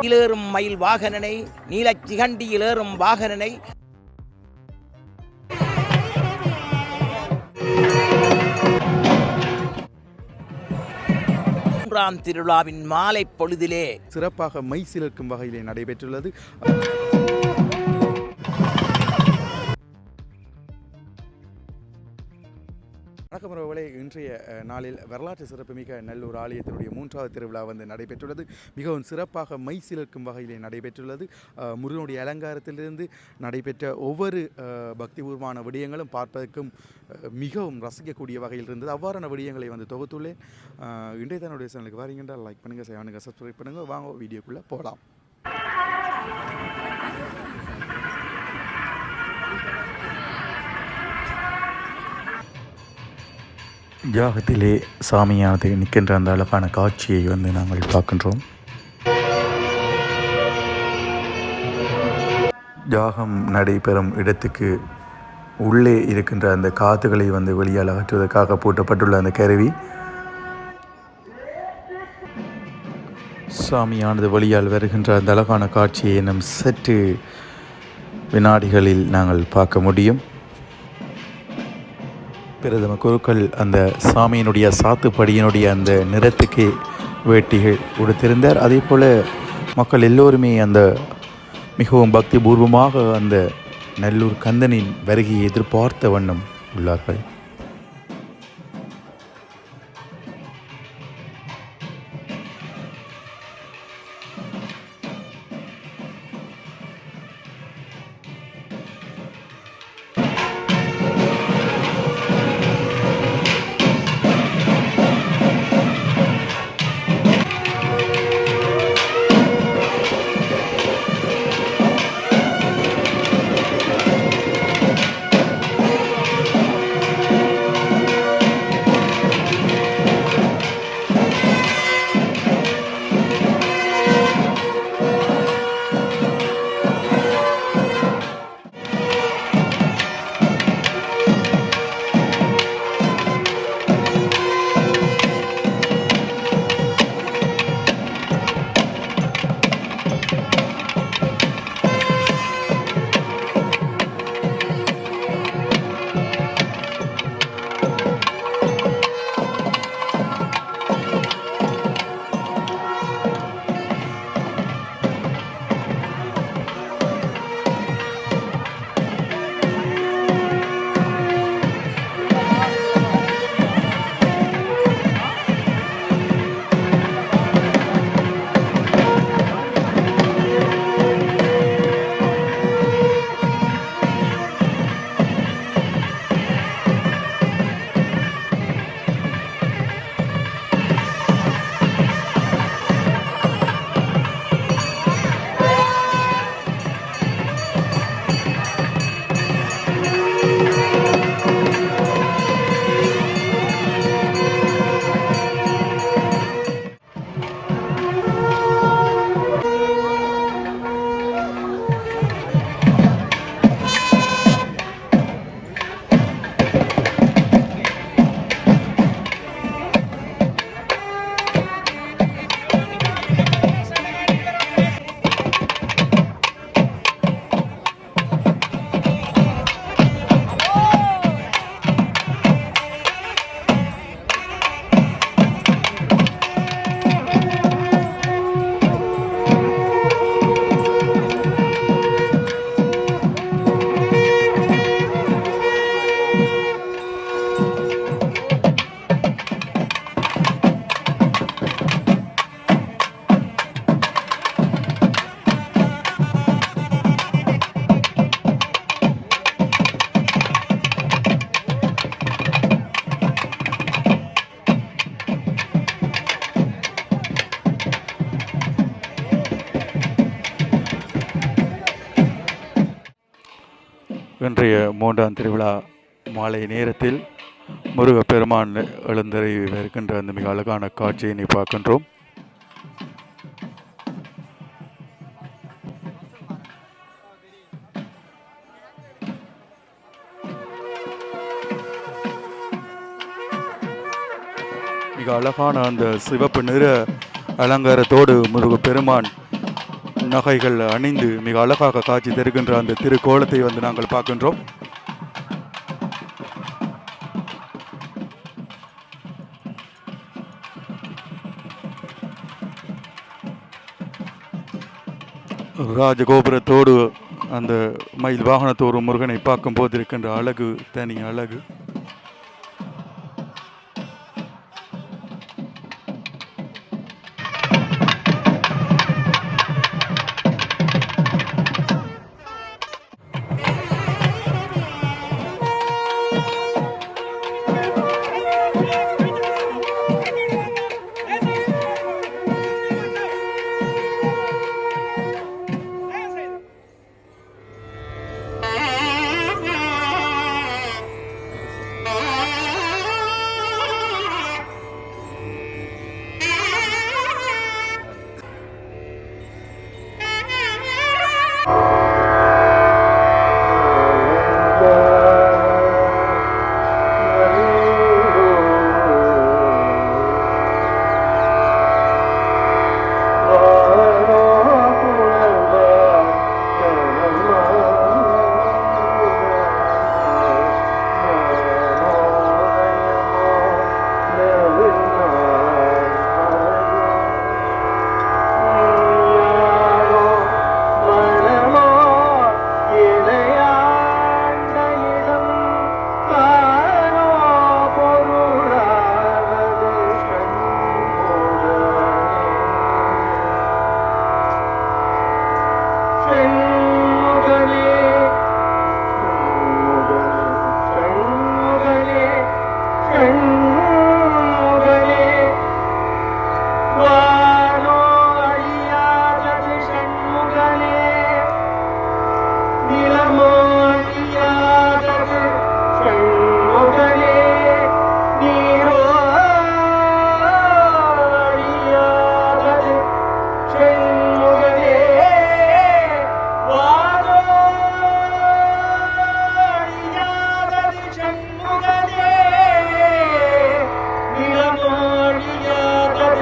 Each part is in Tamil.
ஏறும் மயில் வாகனனை, நீலச் சிகண்டியில் ஏறும் வாகனனை மூன்றாம் திருவிழாவின் மாலை பொழுதிலே சிறப்பாக மை சிலிர்க்கும் வகையிலே நடைபெற்றுள்ளது. வணக்கம் உறவுகளே, இன்றைய நாளில் வரலாற்று சிறப்புமிக்க நல்லூர் ஆலயத்தினுடைய 3வது திருவிழா நடைபெற்றுள்ளது. மிகவும் சிறப்பாக மை சிலிர்க்கும் வகையிலே நடைபெற்றுள்ளது. முருகனுடைய அலங்காரத்திலிருந்து நடைபெற்ற ஒவ்வொரு பக்திபூர்வமான விடயங்களும் பார்ப்பதற்கும் மிகவும் ரசிக்கக்கூடிய வகையில் இருந்தது. அவ்வாறான விடயங்களை தொகுத்துள்ளேன். இன்றைய தன்னுடைய சேனலுக்கு வாரீங்கன்றால் லைக் பண்ணுங்கள், செய்வானுங்க, சப்ஸ்கிரைப் பண்ணுங்கள். வாங்க வீடியோக்குள்ளே போகலாம். ஜாகத்திலே சாமியானது நிற்கின்ற அந்த அழகான காட்சியை நாங்கள் பார்க்கின்றோம். ஜாகம் நடைபெறும் இடத்துக்கு உள்ளே இருக்கின்ற அந்த காத்துகளை வெளியால் அகற்றுவதற்காக பூட்டப்பட்டுள்ள அந்த கருவி சாமியானது வெளியால் வருகின்ற அந்த அழகான காட்சியை இன்னும் சற்று வினாடிகளில் நாங்கள் பார்க்க முடியும். பிரதம குருக்கள் அந்த சாமியினுடைய சாத்துப்படியினுடைய அந்த நிறத்துக்கு வேட்டிகள் உடுத்திருந்தார். அதே போல் மக்கள் எல்லோருமே அந்த மிகவும் பக்தி பூர்வமாக அந்த நல்லூர் கந்தனின் வருகையை எதிர்பார்த்த வண்ணம் உள்ளார்கள். இன்றைய 3ஆம் திருவிழா மாலை நேரத்தில் முருகப்பெருமான் எழுந்தருளி வருகின்ற அந்த மிக அழகான காட்சியினை பார்க்கின்றோம். மிக அழகான அந்த சிவப்பு நிற அலங்காரத்தோடு முருகப்பெருமான் நகைகள் அணிந்து மிக அழகாக காட்சி தருகின்ற அந்த திருக்கோலத்தை வந்து நாங்கள் பார்க்கின்றோம். ராஜகோபுரத்தோடு அந்த மயில் வாகனத்தோடு முருகனை பார்க்கும் போது இருக்கின்ற அழகு தனி அழகு.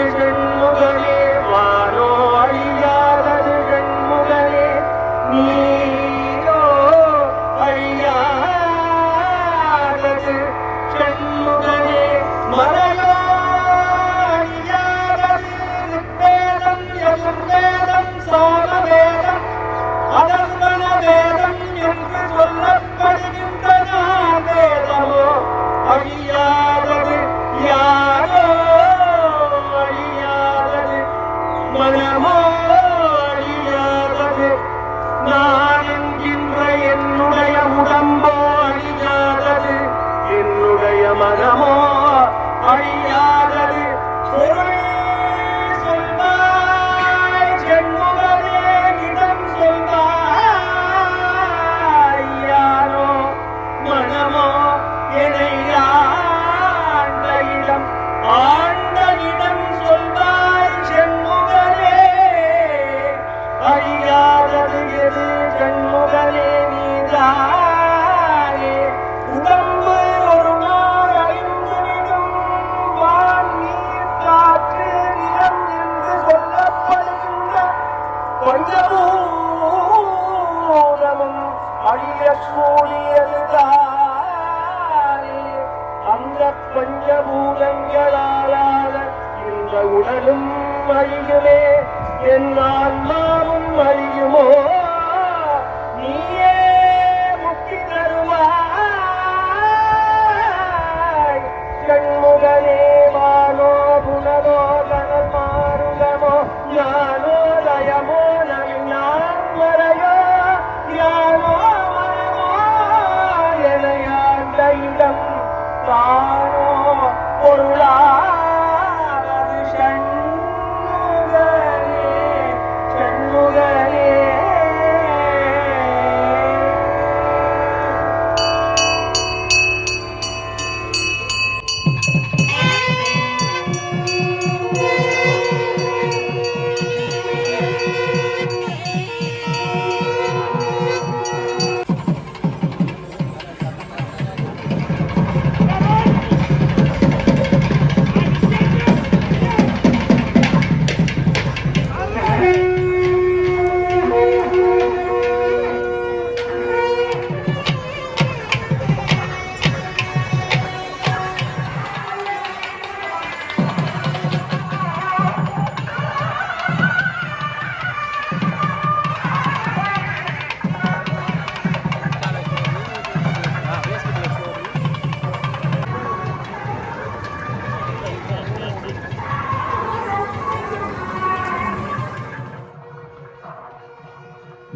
षण्मुगने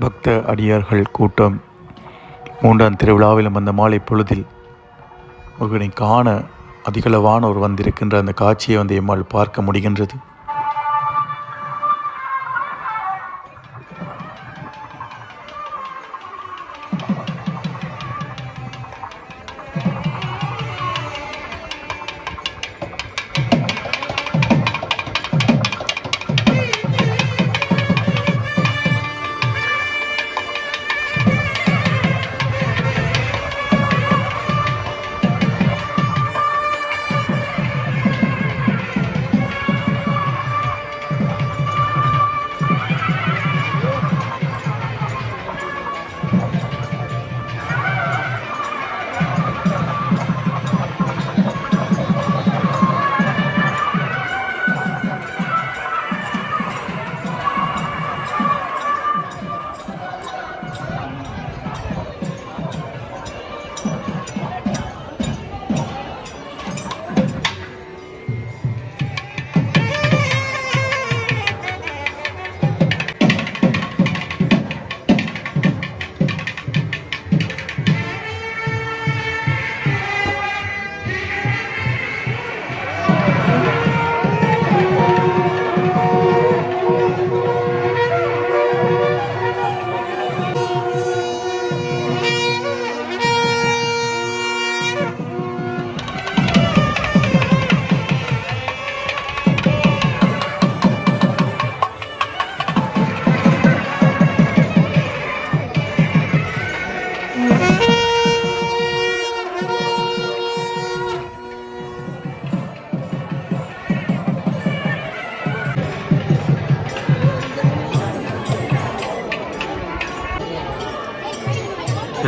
பக்த அடியார்கள் கூட்டம் மூன்றாம் திருவிழாவிலும் அந்த மாலை பொழுதில் முருகனை காண அதிகளவானோர் வந்திருக்கின்ற அந்த காட்சியை எம்மால் பார்க்க முடிகின்றது.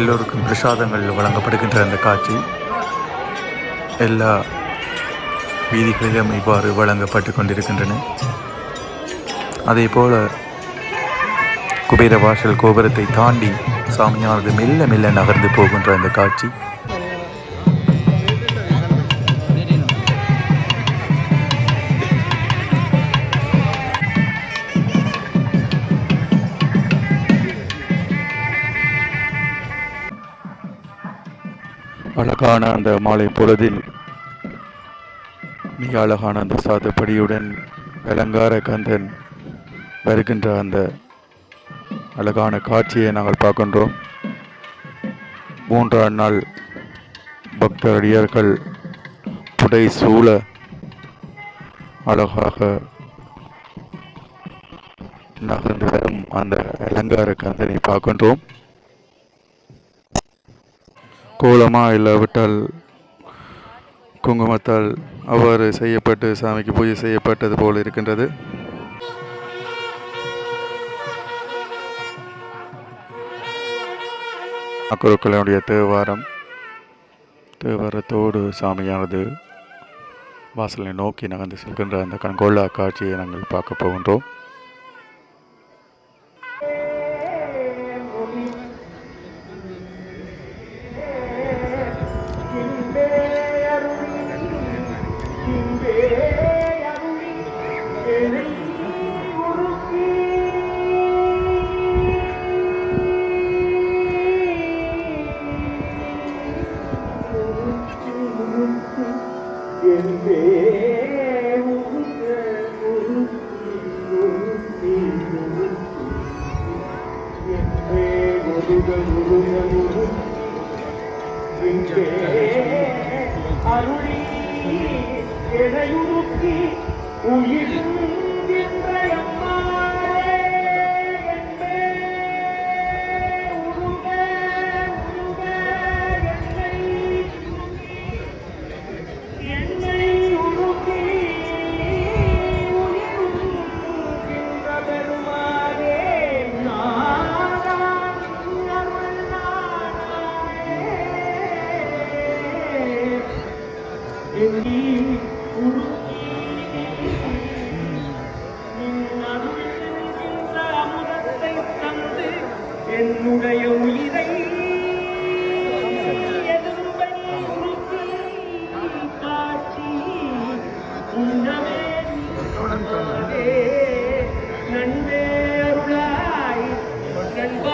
எல்லோருக்கும் பிரசாதங்கள் வழங்கப்படுகின்ற அந்த காட்சி எல்லா வீதிகளிலும் இவ்வாறு வழங்கப்பட்டு கொண்டிருக்கின்றன. அதே போல குபேர வாசல் கோபுரத்தை தாண்டி சாமியானது மெல்ல மெல்ல நகர்ந்து போகின்ற அந்த காட்சி அழகான அந்த மாலை பொழுதில் மிக அழகான அந்த சாதுப்படியுடன் அலங்கார கந்தன் வருகின்ற அந்த அழகான காட்சியை நாங்கள் பார்க்கின்றோம். மூன்றாம் நாள் பக்தரடியார்கள் புடை சூழ அழகாக நகர்ந்து வரும் அந்த அலங்கார கந்தனை பார்க்கின்றோம். கோலமா இல்லாவிட்டால் குங்குமத்தால் அவ்வாறு செய்யப்பட்டு சாமிக்கு பூஜை செய்யப்பட்டது போல் இருக்கின்றது. அக்குருக்களுடைய தேவாரத்தோடு சாமியானது வாசலை நோக்கி நகர்ந்து செல்கின்ற அந்த கண்கொள்ளா காட்சியை நாங்கள் பார்க்க போகின்றோம். என்னுடைய உயிரை காட்சி உன்னமே நன்பே அருளாய் நண்ப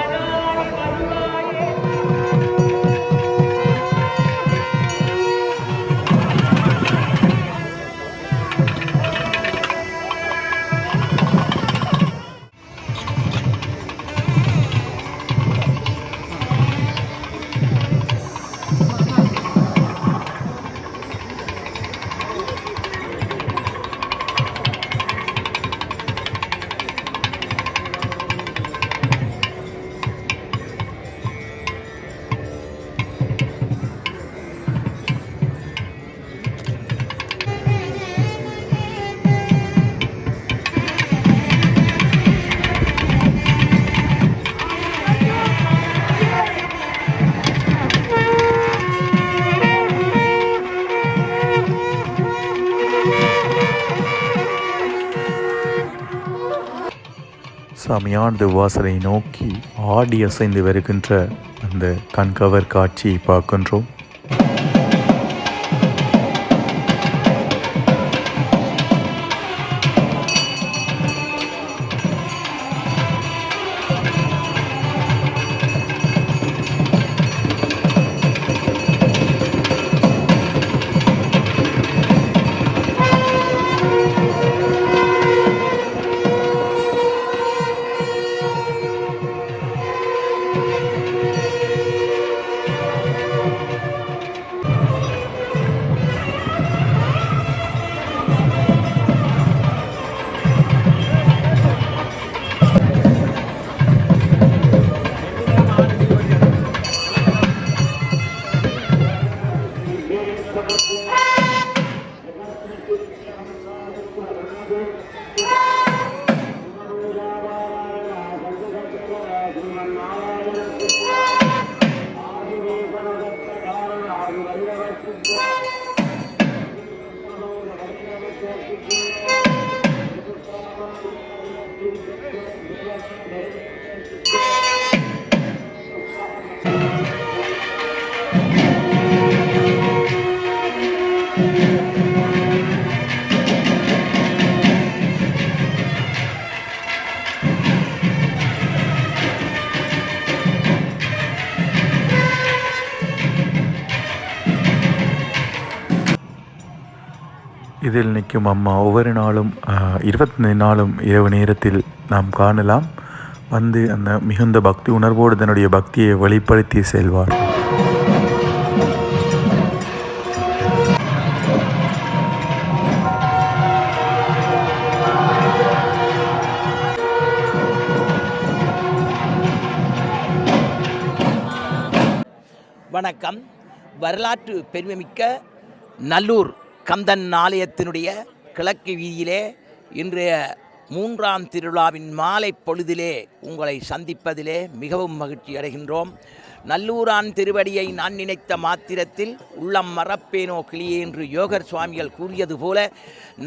சாமியானது வாசலை நோக்கி ஆடி அசைந்து வருகின்ற அந்த கண்கவர் காட்சியை பார்க்கின்றோம். இதில் நிற்கும் அம்மா ஒவ்வொரு நாளும் 24 நாளும் இரவு நேரத்தில் நாம் காணலாம். வந்து அந்த மிகுந்த பக்தி உணர்வோடு தன்னுடைய பக்தியை வெளிப்படுத்தி செல்வார். வணக்கம். வரலாற்று பெருமைமிக்க நல்லூர் கந்தன் ஆலயத்தினுடைய கிழக்கு வீதியிலே இன்றைய 3ஆம் திருவிழாவின் மாலை பொழுதிலே உங்களை சந்திப்பதிலே மிகவும் மகிழ்ச்சி அடைகின்றோம். நல்லூரான் திருவடியை நான் நினைத்த மாத்திரத்தில் உள்ளம் மறப்பேனோ கிளியே என்று யோகர் சுவாமிகள் கூறியது போல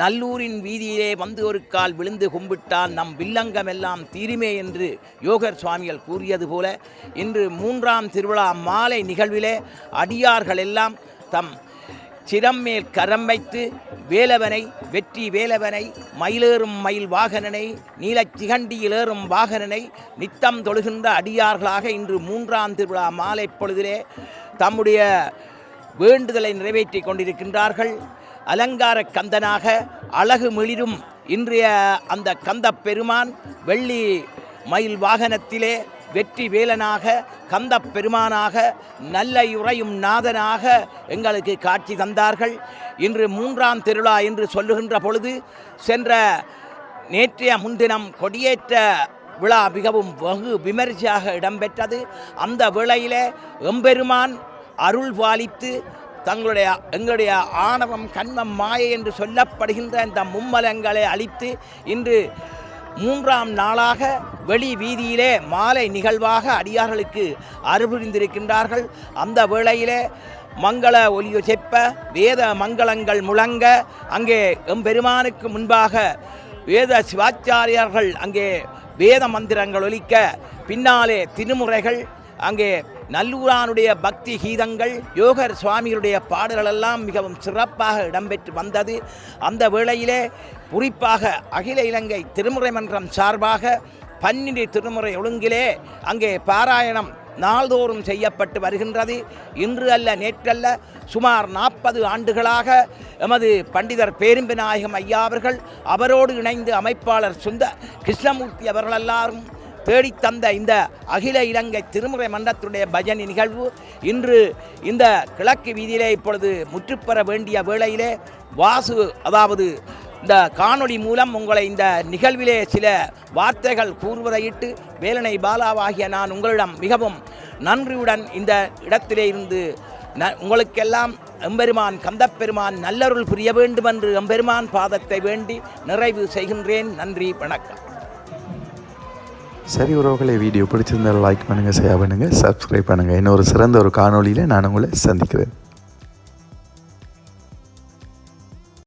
நல்லூரின் வீதியிலே வந்து ஒரு கால் விழுந்து கும்பிட்டால் நம் வில்லங்கமெல்லாம் தீருமே என்று யோகர் சுவாமிகள் கூறியது போல இன்று 3ஆம் திருவிழா மாலை நிகழ்விலே அடியார்கள் எல்லாம் தம் சிரம் மேல் கரம் வைத்து வேலவனை, வெற்றி வேலவனை, மயிலேறும் மயில் வாகனனை, நீலச் சிகண்டியில் ஏறும் வாகனனை நித்தம் தொழுகின்ற அடியார்களாக இன்று 3ஆம் திருவிழா மாலை பொழுதிலே தம்முடைய வேண்டுதலை நிறைவேற்றி கொண்டிருக்கின்றார்கள். அலங்கார கந்தனாக அழகு மிளிரும் இன்றைய அந்த கந்த பெருமான் வெள்ளி மயில் வாகனத்திலே வெற்றி வேலனாக, கந்த பெருமானாக, நல்ல உறையும் நாதனாக எங்களுக்கு காட்சி தந்தார்கள். இன்று 3ஆம் திருவிழா என்று சொல்லுகின்ற பொழுது சென்ற நேற்றைய முன்தினம் கொடியேற்ற விழா மிகவும் வெகு விமரிசையாக இடம்பெற்றது. அந்த வேளையிலே எம்பெருமான் அருள் பாலித்து எங்களுடைய ஆணவம் கண்மம் மாயை என்று சொல்லப்படுகின்ற இந்த மும்மலங்களை அழித்து இன்று 3ஆம் நாளாக வெளி வீதியிலே மாலை நிகழ்வாக அடியார்களுக்கு அருள்புரிந்திருக்கின்றார்கள். அந்த வேளையிலே மங்கள ஒலியு செப்ப வேத மங்களங்கள் முழங்க அங்கே எம்பெருமானுக்கு முன்பாக வேத சிவாச்சாரியர்கள் அங்கே வேத மந்திரங்கள் ஒலிக்க பின்னாலே திருமுறைகள் அங்கே நல்லூரானுடைய பக்தி கீதங்கள் யோகர் சுவாமிகளுடைய பாடல்களெல்லாம் மிகவும் சிறப்பாக இடம்பெற்று வந்தது. அந்த வேளையிலே குறிப்பாக அகில இலங்கை திருமுறை மன்றம் சார்பாக 12 திருமுறை ஒழுங்கிலே அங்கே பாராயணம் நாள்தோறும் செய்யப்பட்டு வருகின்றது. இன்று அல்ல நேற்றல்ல, சுமார் 40 ஆண்டுகளாக எமது பண்டிதர் பேரும்பு நாயகம் ஐயா அவர்கள், அவரோடு இணைந்து அமைப்பாளர் சுந்த கிருஷ்ணமூர்த்தி அவர்கள் எல்லாரும் தேடித்தந்த இந்த அகில இலங்கை திருமுறை மன்றத்துடைய பஜனை நிகழ்வு இன்று இந்த கிழக்கு வீதியிலே இப்பொழுது முற்றுப்பெற வேண்டிய வேளையிலே அதாவது இந்த காணொளி மூலம் உங்களை இந்த நிகழ்விலே சில வார்த்தைகள் கூறுவதையிட்டு வேலனை பாலாவாகிய நான் உங்களிடம் மிகவும் நன்றியுடன் இந்த இடத்திலே இருந்து உங்களுக்கெல்லாம் எம்பெருமான் கந்தப்பெருமான் நல்லருள் புரிய வேண்டும் என்று எம்பெருமான் பாதத்தை வேண்டி நிறைவு செய்கின்றேன். நன்றி, வணக்கம். சரி உறவுகளை, வீடியோ பிடிச்சிருந்தால் லைக் பண்ணுங்கள், ஷேர் பண்ணுங்கள், சப்ஸ்கிரைப் பண்ணுங்கள். இன்னொரு சிறந்த ஒரு காணொளியில் நான் உங்களை சந்திக்கிறேன்.